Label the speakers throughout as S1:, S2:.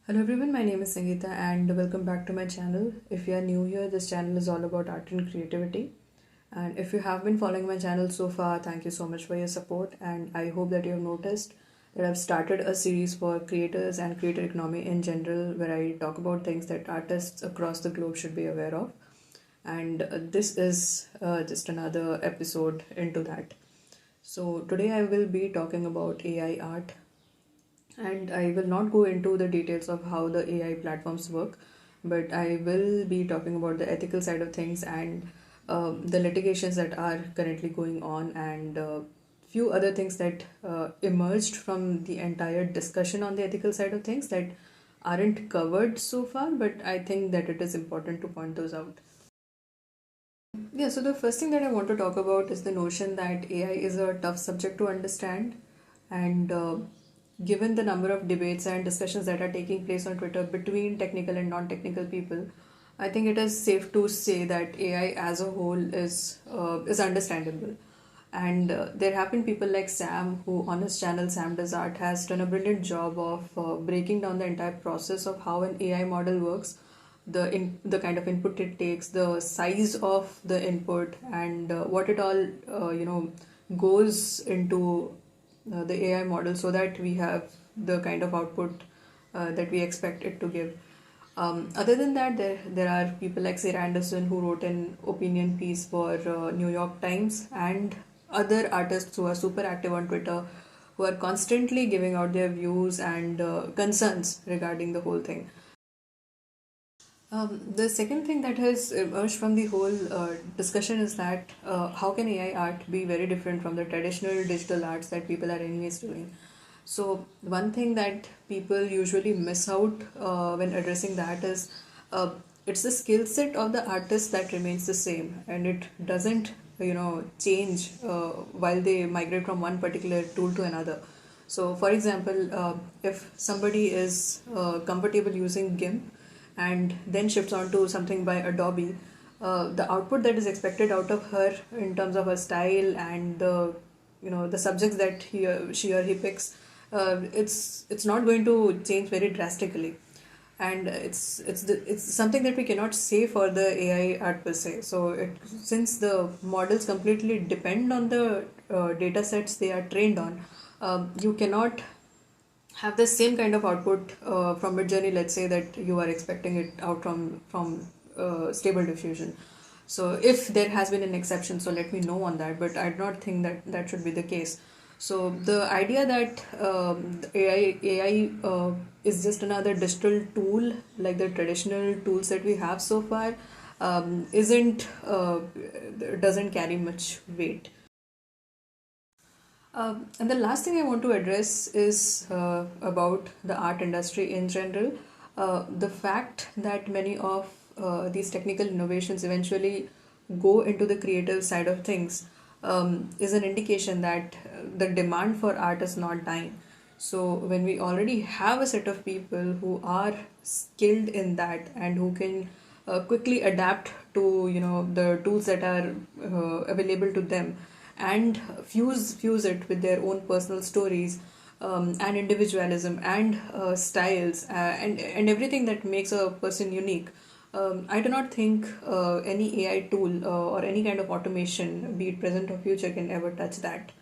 S1: Hello everyone, my name is Sangeeta and welcome back to my channel. If you are new here, this channel is all about art and creativity. And if you have been following my channel so far, thank you so much for your support. And I hope that you have noticed that I've started a series for creators and creator economy in general, where I talk about things that artists across the globe should be aware of. And this is just another episode into that. So today I will be talking about AI art, and I will not go into the details of how the AI platforms work, but I will be talking about the ethical side of things and the litigations that are currently going on, and few other things that emerged from the entire discussion on the ethical side of things that aren't covered so far, but I think that it is important to point those out. Yeah, so the first thing that I want to talk about is the notion that AI is a tough subject to understand. And given the number of debates and discussions that are taking place on Twitter between technical and non technical people, I think it is safe to say that AI as a whole is understandable. And there have been people like Sam, who on his channel Sam Does Art has done a brilliant job of breaking down the entire process of how an AI model works, the kind of input it takes, the size of the input, and what it all goes into the AI model, so that we have the kind of output that we expect it to give. Other than that, there are people like Sarah Anderson, who wrote an opinion piece for New York Times, and other artists who are super active on Twitter, who are constantly giving out their views and concerns regarding the whole thing. The second thing that has emerged from the whole discussion is that how can AI art be very different from the traditional digital arts that people are anyways doing? So one thing that people usually miss out when addressing that is uh, it's the skill set of the artist that remains the same, and it doesn't change while they migrate from one particular tool to another. So for example, if somebody is comfortable using GIMP and then shifts on to something by Adobe, the output that is expected out of her in terms of her style and the subjects that she or he picks, it's not going to change very drastically, and it's something that we cannot say for the AI art per se. So since the models completely depend on the data sets they are trained on, you cannot have the same kind of output from Midjourney, let's say, that you are expecting it out from Stable Diffusion. So if there has been an exception, so let me know on that. But I do not think that that should be the case. So the idea that AI is just another digital tool like the traditional tools that we have so far isn't doesn't carry much weight. And the last thing I want to address is about the art industry in general. The fact that many of these technical innovations eventually go into the creative side of things is an indication that the demand for art is not dying. So when we already have a set of people who are skilled in that and who can quickly adapt to the tools that are available to them, and fuse it with their own personal stories, and individualism and styles, and everything that makes a person unique. I do not think any AI tool or any kind of automation, be it present or future, can ever touch that.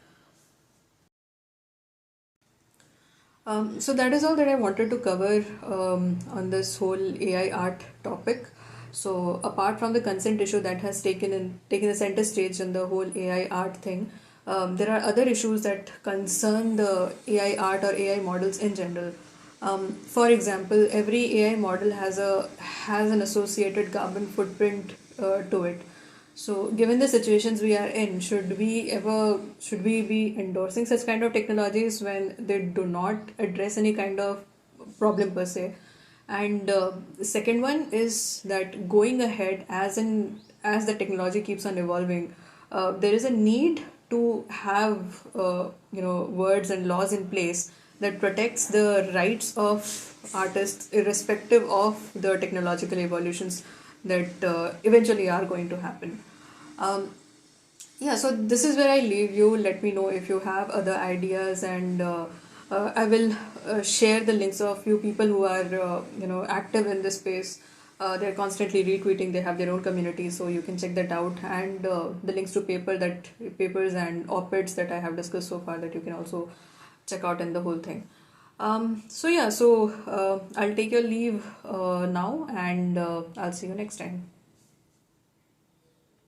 S1: So that is all that I wanted to cover on this whole AI art topic. So apart from the consent issue that has taken the center stage in the whole AI art thing, there are other issues that concern the AI art or AI models in general. For example, every AI model has an associated carbon footprint to it. So, given the situations we are in, should we be endorsing such kind of technologies when they do not address any kind of problem per se? And the second one is that going ahead, as the technology keeps on evolving, there is a need to have words and laws in place that protects the rights of artists irrespective of the technological evolutions that eventually are going to happen. Um, yeah, so this is where I leave you. Let me know if you have other ideas and I will share the links of a few people who are active in this space. They're constantly retweeting. They have their own community, so you can check that out. And the links to papers and op-eds that I have discussed so far, that you can also check out in the whole thing. So I'll take your leave now, and I'll see you next time.